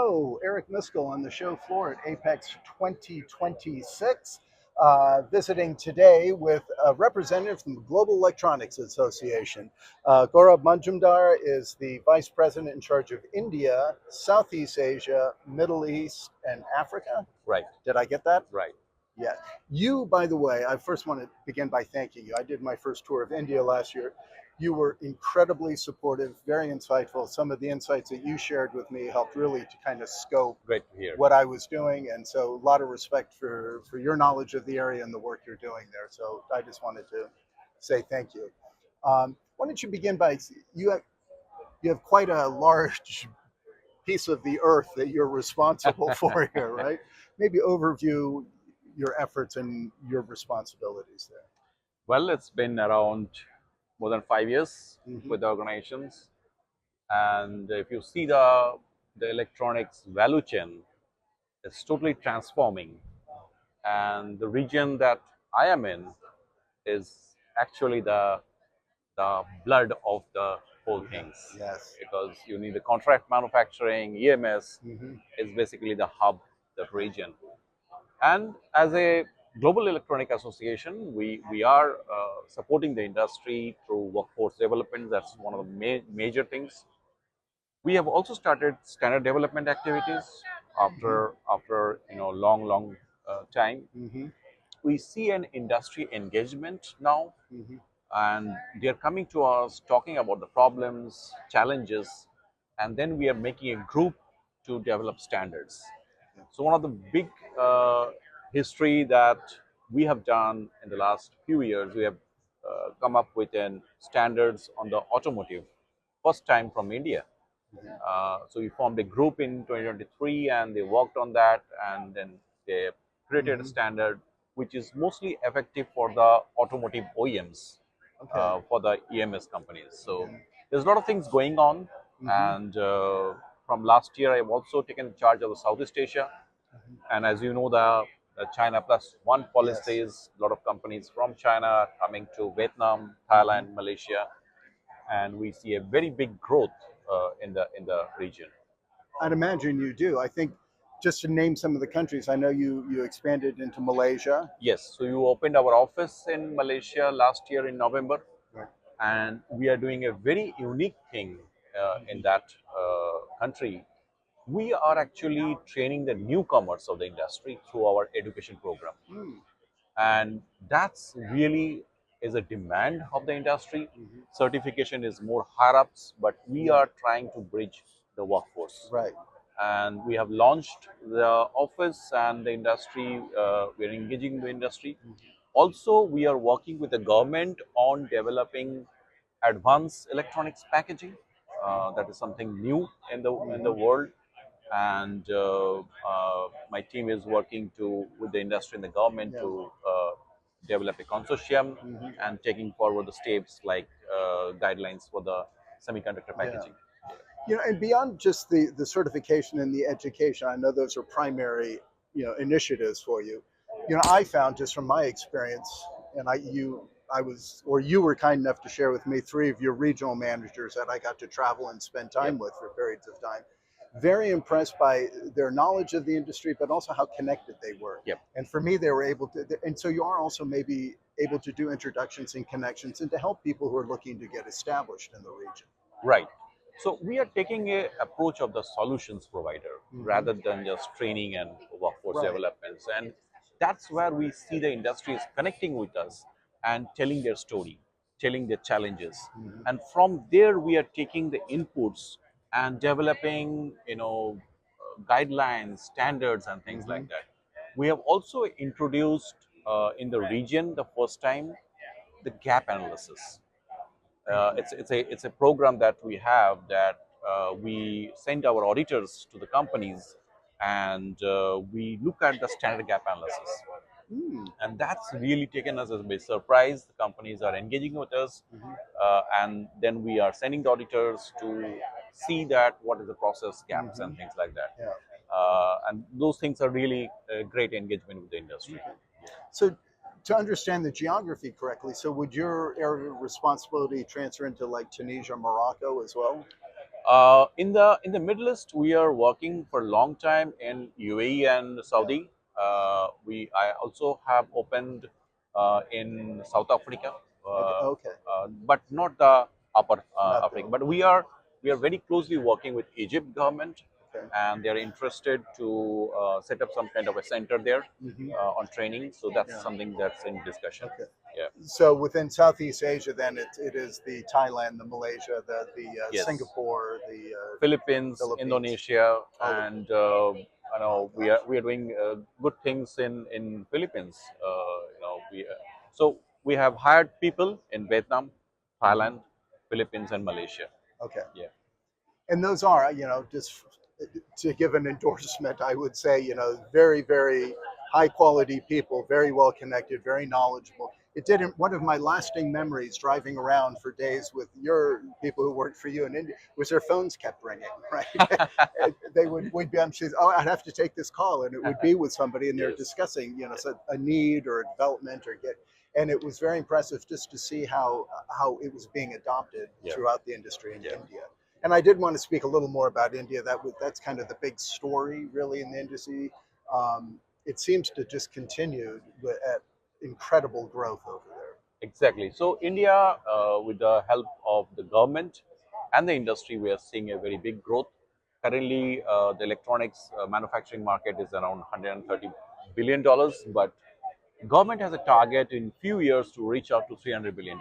Hello, Eric Miskell on the show floor at Apex 2026, visiting today with a representative from the Global Electronics Association. Gaurab Majumdar is the Vice President in charge of India, Southeast Asia, Middle East, and Africa. Right, Did I get that? right. Yeah. You, by the way, I first want to begin by thanking you. I did my first tour of India last year. You were incredibly supportive, very insightful. Some of the insights that you shared with me helped really to kind of scope Great to hear. what I was doing. And so a lot of respect for your knowledge of the area and the work you're doing there. So I just wanted to say thank you. Why don't you begin by, you have quite a large piece of the earth that you're responsible for here, right? Maybe overview your efforts and your responsibilities there. Well, it's been around more than 5 years Mhm. with the organizations. And if you see the electronics value chain, it's totally transforming. And the region that I am in is actually the blood of the whole things. Yes. Because you need the contract manufacturing, EMS Hmm. is basically the hub, that region. And as a global electronic association, we are supporting the industry through workforce development. That's one of the major things. We have also started standard development activities after long time. Hmm. We see an industry engagement now, Hmm. and they're coming to us talking about the problems, challenges, and then we are making a group to develop standards. So one of the big history that we have done in the last few years, we have come up with an standards on the automotive, first time from India. So we formed a group in 2023 and they worked on that, and then they created a standard which is mostly effective for the automotive OEMs, Okay. for the EMS companies. So there's a lot of things going on, Hmm. and from last year I've also taken charge of the Southeast Asia. And as you know, the China plus one Yes. policy is a lot of companies from China are coming to Vietnam, Hmm. Thailand, Malaysia, and we see a very big growth in the region. I'd imagine you do. I think just to name some of the countries, I know you expanded into Malaysia. Yes, so you opened our office in Malaysia last year in November, Right. and we are doing a very unique thing in that country. We are actually training the newcomers of the industry through our education program, Mm. and that's really is a demand of the industry. Hmm. Certification is more higher ups, but we Yeah. are trying to bridge the workforce, Right. and we have launched the office and the industry. We are engaging the industry. Also, we are working with the government on developing advanced electronics packaging. That is something new in the Hmm. world, and my team is working to with the industry and the government Yeah. to develop a consortium Hmm. and taking forward the steps like guidelines for the semiconductor Yeah. packaging. And beyond just the certification and the education, I know those are primary, initiatives for you. I found just from my experience, and you were kind enough to share with me three of your regional managers that I got to travel and spend Yep. time with for periods of time. Very impressed by their knowledge of the industry, but also how connected they were. Yep. And for me, they were able to, and so you are also maybe able to do introductions and connections and to help people who are looking to get established in the region. Right. So we are taking a approach of the solutions provider Hmm. rather than just training and workforce Right. developments. And that's where we see the industry is connecting with us and telling their story, telling their challenges. Hmm. And from there, we are taking the inputs and developing, guidelines, standards, and things Hmm. like that. We have also introduced in the region the first time the gap analysis. It's a program that we have that we send our auditors to the companies, and we look at the standard gap analysis, Mm. and that's really taken us as a big surprise. The companies are engaging with us, Hmm. and then we are sending the auditors to see that what is the process gaps Hmm. and things like that, Yeah. and those things are really great engagement with the industry. Okay. So, to understand the geography correctly, so would your area of responsibility transfer into like Tunisia, Morocco as well? In the Middle East, we are working for a long time in UAE and Saudi. I also have opened in South Africa, Okay. Okay. but not the upper Not the Africa. But we are very closely working with Egypt government, okay. and they are interested to set up some kind of a center there Hmm. on training. So that's Yeah. something that's in discussion. Okay. Yeah. So within Southeast Asia, then it is the Thailand, the Malaysia, the Yes. Singapore, the Philippines, Philippines, Indonesia, all of and oh we are doing good things in Philippines. So we have hired people in Vietnam, gosh. Hmm. Thailand, Philippines, and Malaysia. Okay. Yeah. And those are, just to give an endorsement, I would say, very, very high quality people, very well connected, very knowledgeable. It didn't, one of my lasting memories driving around for days with your people who worked for you in India was their phones kept ringing, right? They would be on, oh, I'd have to take this call, and it would be with somebody, and they're Yes. discussing, so a need or a development and it was very impressive just to see how it was being adopted Yeah. throughout the industry in Yeah. India. And I did want to speak a little more about India. That's kind of the big story, really, in the industry. It seems to just continue at incredible growth over there. Exactly. So India, with the help of the government and the industry, we are seeing a very big growth. Currently, the electronics manufacturing market is around $130 billion, but government has a target in few years to reach out to $300 billion.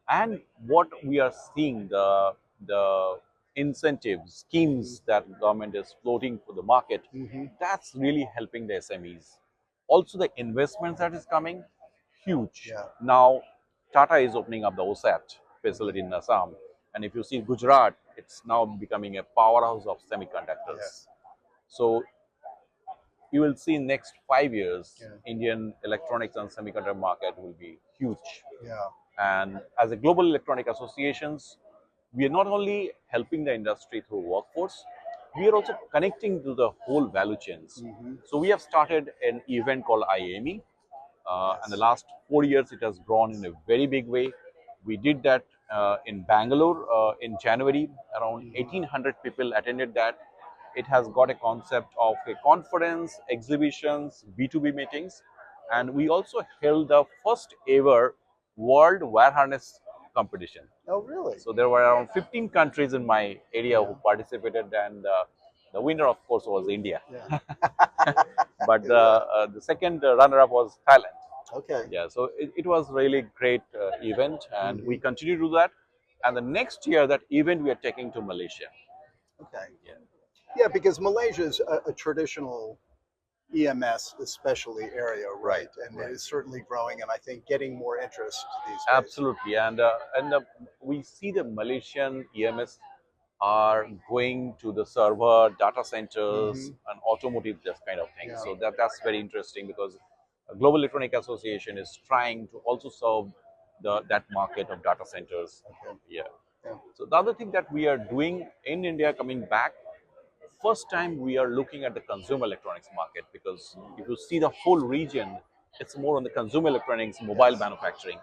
And what we are seeing, the incentives schemes that government is floating for the market, Mm-hmm. that's really helping the SMEs. Also, the investments that is coming, huge. Yeah. Now, Tata is opening up the OSAT facility in Assam, and if you see Gujarat, it's now becoming a powerhouse of semiconductors. Yes. So you will see in next 5 years, Yeah. Indian electronics and semiconductor market will be huge. Yeah. And as a global electronic associations, we are not only helping the industry through workforce, we are also connecting to the whole value chains. Mm-hmm. So we have started an event called IAME, and the Yes. last 4 years it has grown in a very big way. We did that in Bangalore in January. Around Mm-hmm. 1,800 people attended that. It has got a concept of a conference, exhibitions, B2B meetings, and we also held the first ever World Wire Harness competition. Oh, really? So there were around 15 countries in my area Yeah. who participated, and the winner, of course, was India. Yeah. But Yeah. the second runner-up was Thailand. Okay. Yeah, so it was really great event, and we Mm-hmm. continue to do that. And the next year, that event we are taking to Malaysia. Okay. Yeah, Yeah, because Malaysia is a traditional EMS, especially area, right, right? And it right. is certainly growing, and I think getting more interest these days. Absolutely, and we see the Malaysian EMS are going to the server, data centers, Mm-hmm. and automotive, this kind of thing. Yeah. So that's very interesting because Global Electronic Association is trying to also serve that market of data centers. Okay. Yeah. Yeah. So the other thing that we are doing in India coming back, first time we are looking at the consumer electronics market, because if you see the whole region, it's more on the consumer electronics, mobile Yes. manufacturing,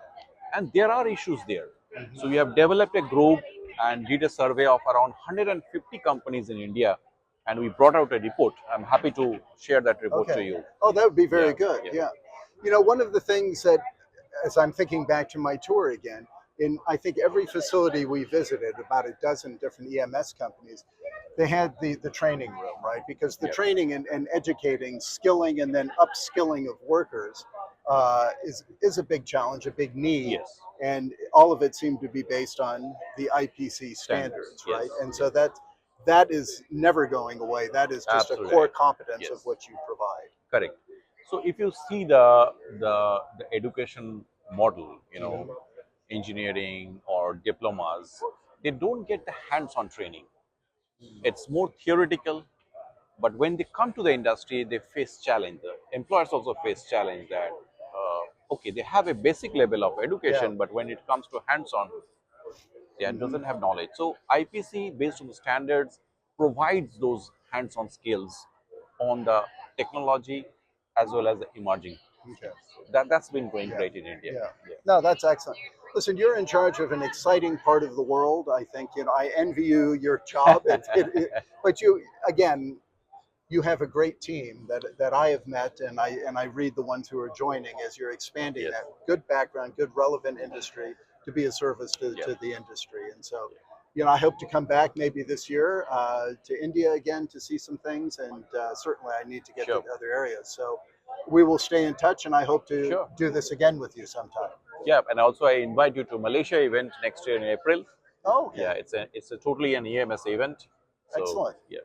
and there are issues there. So we Mm-hmm. have developed a group and did a survey of around 150 companies in India, and we brought out a report. I'm happy to share that report to Okay. you. Oh, that would be Yeah, very good. yeah, Yeah. One of the things that, as I'm thinking back to my tour again, in I think every facility we visited, about a dozen different EMS companies, they had the training room, right? Because the yeah. training and educating, skilling, and then upskilling of workers is a big challenge, a big need, Yes, and all of it seemed to be based on the IPC standards. standards, Yes, right? And so yes, that is never going away. That is just a absolutely core right. competence of Yes. what you provide. Correct. So if you see the education model, Mm-hmm. engineering or diplomas, they don't get the hands-on training. It's more theoretical, but when they come to the industry, they face challenge. The employers also face challenge that okay, they have a basic level of Yeah. education, but when it comes to hands-on, they Mm-hmm. doesn't have knowledge. So IPC, based on the standards, provides those hands-on skills on the technology as well as the emerging Okay. things. So that's been going Yeah. great in India. Yeah. Yeah. No, that's excellent. Listen, you're in charge of an exciting part of the world. I think, I envy you your job. But you, again, you have a great team that I have met, and I read the ones who are joining as you're expanding Yes. that good background, good relevant industry to be a service Yeah. to the industry. And so, I hope to come back maybe this year to India again to see some things, and certainly I need to get Sure. to other areas. So we will stay in touch, and I hope to Sure. do this again with you sometime. Yeah, and also I invite you to Malaysia event next year in April. Oh, okay. Yeah, it's a totally an EMS event. So, Excellent. Yeah.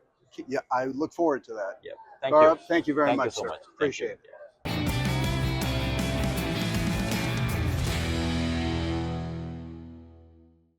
Yeah, I look forward to that. Yeah. Thank you. Gaurab, thank you very Thank you much, so sir. much. Thank you. Appreciate it. Yeah.